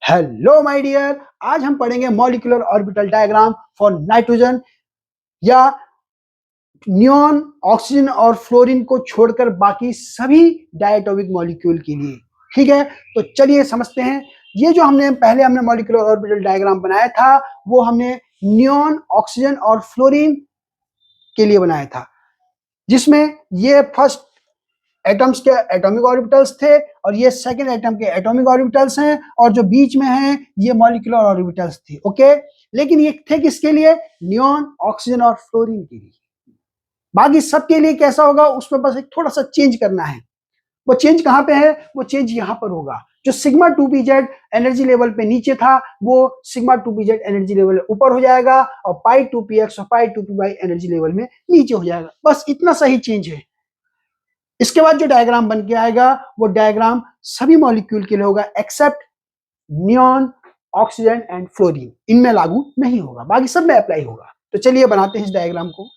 Hello my dear, आज हम पढ़ेंगे molecular orbital diagram for nitrogen या नियॉन, ऑक्सीजन और फ्लोरीन को छोड़कर बाकी सभी डायटोमिक मॉलिक्यूल के लिए। ठीक है, तो चलिए समझते हैं। ये जो हमने मॉलिक्यूलर ऑर्बिटल डायग्राम बनाया था वो हमने नियॉन, ऑक्सीजन और फ्लोरीन के लिए बनाया था, जिसमें ये फर्स्ट एटम्स के एटॉमिक ऑर्बिटल्स थे और ये सेकंड एटम के एटॉमिक ऑर्बिटल्स हैं, और जो बीच में हैं ये मॉलिक्यूलर ऑर्बिटल्स थे। ओके, लेकिन ये थे किसके लिए? नियॉन, ऑक्सीजन और फ्लोरीन के लिए। बाकी सबके लिए कैसा होगा, उसमें बस एक थोड़ा सा चेंज करना है। वो चेंज कहां पे है? वो चेंज यहां पर होगा। जो सिग्मा 2pz एनर्जी लेवल पे नीचे था वो सिग्मा 2pz एनर्जी लेवल ऊपर हो जाएगा, और पाई 2px और पाई 2py एनर्जी लेवल में नीचे हो जाएगा। बस इतना सही चेंज है। इसके बाद जो डायग्राम बन के आएगा वो डायग्राम सभी मॉलिक्यूल के लिए होगा except neon, oxygen and fluorine. इनमें लागू नहीं होगा, बाकी सब में अप्लाई होगा। तो चलिए बनाते हैं इस डायग्राम को।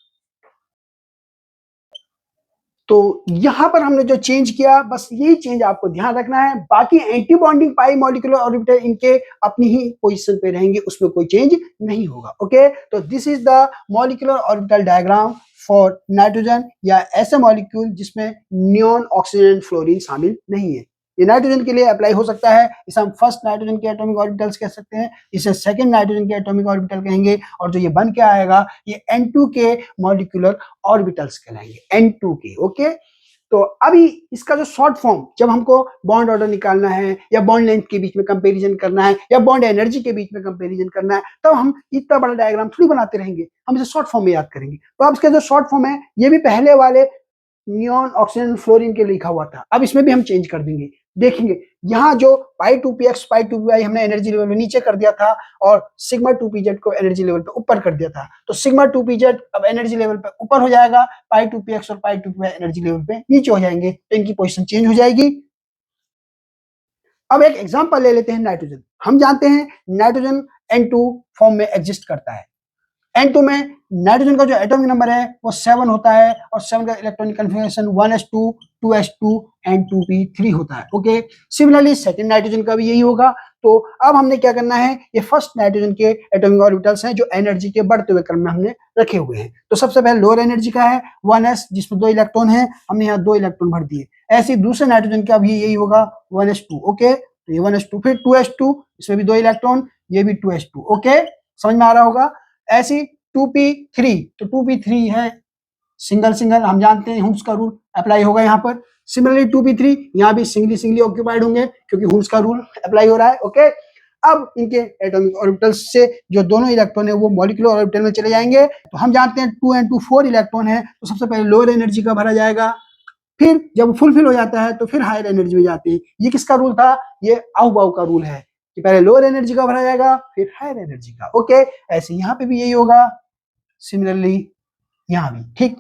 तो यहां पर हमने जो चेंज किया, बस यही चेंज आपको ध्यान रखना है। बाकी एंटी बॉन्डिंग पाई मॉलिक्यूलर ऑर्बिटल इनके अपनी ही पोजीशन पे रहेंगे, उसमें कोई चेंज नहीं होगा। ओके, तो this is the molecular orbital diagram for nitrogen, या ऐसे मॉलिक्यूल जिसमें नियॉन, ऑक्सीजन, फ्लोरीन शामिल नहीं है। ये नाइट्रोजन के लिए अप्लाई हो सकता है। इसे हम फर्स्ट नाइट्रोजन के एटॉमिक ऑर्बिटल्स कह सकते हैं, इसे सेकंड नाइट्रोजन के एटॉमिक ऑर्बिटल कहेंगे, और जो ये बन के आएगा ये N2 के मॉलिक्यूलर ऑर्बिटल्स कहलाएंगे, N2 के। ओके, तो अभी इसका जो शॉर्ट फॉर्म, जब हमको बॉन्ड ऑर्डर निकालना है या बॉन्ड लेंथ के बीच में कंपैरिजन करना है या बॉन्ड एनर्जी के बीच में कंपैरिजन करना है, तब हम इतना बड़ा डायग्राम थोड़ी बनाते रहेंगे, हम इसे शॉर्ट फॉर्म में याद करेंगे। तो अब इसका जो शॉर्ट फॉर्म है ये भी पहले वाले नियॉन, ऑक्सीजन, फ्लोरीन के लिखा हुआ था, अब इसमें भी हम चेंज कर देंगे। देखेंगे यहाँ जो पाई 2px, पाई 2py हमने एनर्जी लेवल में नीचे कर दिया था, और सिग्मा 2pz को एनर्जी लेवल पे ऊपर कर दिया था। तो सिग्मा 2pz अब एनर्जी लेवल पे ऊपर हो जाएगा, पाई 2px और पाई 2py एनर्जी लेवल पे नीचे हो जाएंगे, तो इनकी पोजीशन चेंज हो जाएगी। अब एक एग्जांपल ले लेते हैं नाइट्रोजन। हम जानते हैं नाइट्रोजन N2 फॉर्म में एग्जिस्ट करता है। N2 में नाइट्रोजन का जो एटॉमिक नंबर है वो 7 होता है, और 7 का electronic configuration 1s2, 2s2 and 2p3 होता है। ओके, सिमिलरली सेकंड नाइट्रोजन का भी यही होगा। तो अब हमने क्या करना है, ये फर्स्ट नाइट्रोजन के एटॉमिक ऑर्बिटल्स हैं जो एनर्जी के बढ़ते हुए क्रम में हमने रखे हुए हैं। तो सबसे पहले लोअर एनर्जी का है 1s, जिसमें 2 इलेक्ट्रॉन है, हमने यहाँ 2 इलेक्ट्रॉन भर दिए। ऐसे दूसरे नाइट्रोजन का भी यही होगा 1s2। ओके, तो ये 1s2, फिर 2s2, इसमें भी 2 इलेक्ट्रॉन, ये भी 2s2। ओके, समझ में आ रहा होगा। ऐसी 2p3, तो 2p3 है सिंगल सिंगल, हम जानते हैं हुम्स का रूल अप्लाई होगा यहाँ पर। सिमिलरली 2p3 यहाँ भी सिंगली सिंगली ऑक्यूपाइड होंगे क्योंकि हुम्स का रूल अप्लाई हो रहा है। ओके, अब इनके एटॉमिक ऑर्बिटल्स से जो दोनों इलेक्ट्रॉन है वो मॉलिक्यूलर ऑर्बिटल में चले जाएंगे। तो हम जानते हैं 2 and 2 4 इलेक्ट्रॉन है, तो सबसे पहले लोअर एनर्जी का भरा जाएगा, फिर जब फुलफिल हो जाता है तो फिर हायर एनर्जी में जाते हैं। ये किसका रूल था? ये आउ-बाउ का रूल है कि पहले लोअर एनर्जी का भरा जाएगा फिर हायर एनर्जी का। ओके, ऐसे यहाँ पे भी यही होगा, सिमिलरली यहाँ भी। ठीक,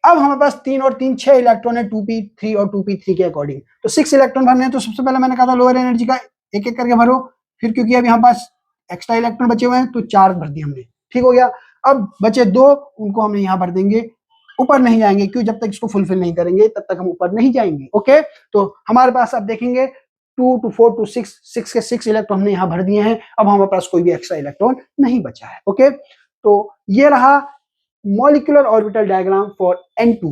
अब हमारे पास 3 और 3 6 इलेक्ट्रॉन है 2p3 और 2p3 के अकॉर्डिंग। तो 6 इलेक्ट्रॉन भरने हैं, तो सबसे पहले मैंने कहा था लोअर एनर्जी का एक एक करके भरो, फिर क्योंकि अब यहाँ पास एक्स्ट्रा इलेक्ट्रॉन बचे हुए हैं तो 4 भर दिए हमने। ठीक हो गया। अब बचे 2, उनको हमने यहाँ भर देंगे, ऊपर नहीं जाएंगे, क्यों? जब तक इसको फुलफिल नहीं करेंगे तब तक हम ऊपर नहीं जाएंगे। ओके, तो हमारे पास अब देखेंगे 2 to 4 to 6, 6 के 6 इलेक्ट्रॉन हमने यहाँ भर दिए हैं। अब हमारे पास कोई भी एक्स्ट्रा इलेक्ट्रॉन नहीं बचा है। ओके, तो ये रहा molecular orbital diagram for N2।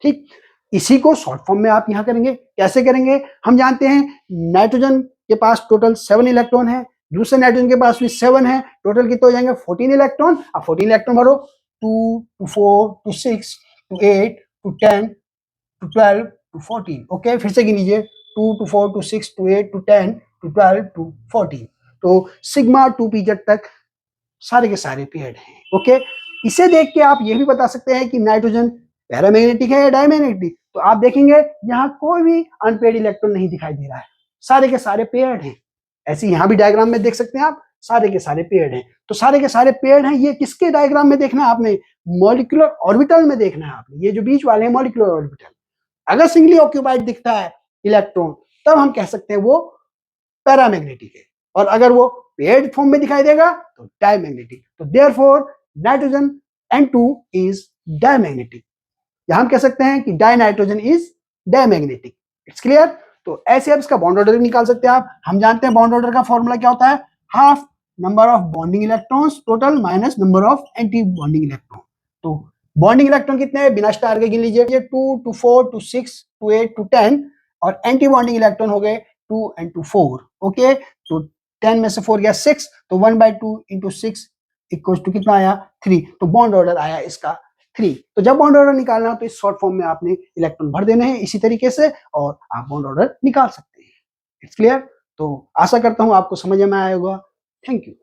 ठीक, इसी को शॉर्ट फॉर्म में आप यहाँ करेंगे। कैसे करेंगे? हम जानते हैं नाइट्रोजन के पास टोटल 7 इलेक्ट्रॉन है, दूसरे नाइट्रोजन के पास भी 7 है, टोटल कितने हो जाएंगे? 14 इलेक्ट्रॉन। अब 14 इलेक्ट्रॉन भरो, 2 to 4 to 6 to 8 to 10 to 12 to 14। Okay, फिर से गिनीजिए, 2 to 4 to 6 to 8 to 10 to 12 to 14। तो सिग्मा 2pz तक सारे के सारे पेयर्ड हैं। ओके, इसे देख के आप ये भी बता सकते हैं कि नाइट्रोजन पैरामैग्नेटिक है या डायमैग्नेटिक। तो आप देखेंगे यहाँ कोई भी अनपेयर्ड इलेक्ट्रॉन नहीं दिखाई दे रहा है, सारे के सारे पेयर्ड हैं। ऐसे यहाँ भी डायग्राम में देख सकते हैं आप, सारे के सारे पेयर्ड हैं। तो सारे के सारे पेयर्ड हैं, ये किसके डायग्राम में देखना है आपने? मॉलिक्यूलर ऑर्बिटल में देखना है आपने। ये जो बीच वाले हैं मॉलिक्यूलर ऑर्बिटल, अगर सिंगली ऑक्यूपाइड दिखता है इलेक्ट्रॉन तब हम कह सकते हैं वो पैरामैग्नेटिक है, और अगर वो पेयर्ड फॉर्म में दिखाई देगा तो डायमैग्नेटिक। तो therefore nitrogen N2 is diamagnetic, या हम कह सकते हैं कि dinitrogen is diamagnetic. It's clear. तो ऐसे आप इसका बॉन्ड ऑर्डर निकाल सकते हैं आप। हम जानते हैं बॉन्ड ऑर्डर का फॉर्मूला क्या होता है, half number of bonding electrons total minus number of anti bonding electron. तो बॉन्डिंग इलेक्ट्रॉन कितने हैं बिना स्टार के गिन लीजिए, 2 2 4 2 6 2 8 2 10, और एंटी बॉन्डिंग इलेक्ट्रॉन हो गए 2 and 2 4। ओके, तो 10 में से 4 गया 6, तो 1/2 into 6 इक्वल टू कितना आया 3। तो बॉन्ड ऑर्डर आया इसका 3। तो जब बॉन्ड ऑर्डर निकालना हो तो इस शॉर्ट फॉर्म में आपने इलेक्ट्रॉन भर देने हैं इसी तरीके से, और आप बॉन्ड ऑर्डर निकाल सकते हैं। It's clear. तो आशा करता हूं आपको समझ में आया होगा। Thank you.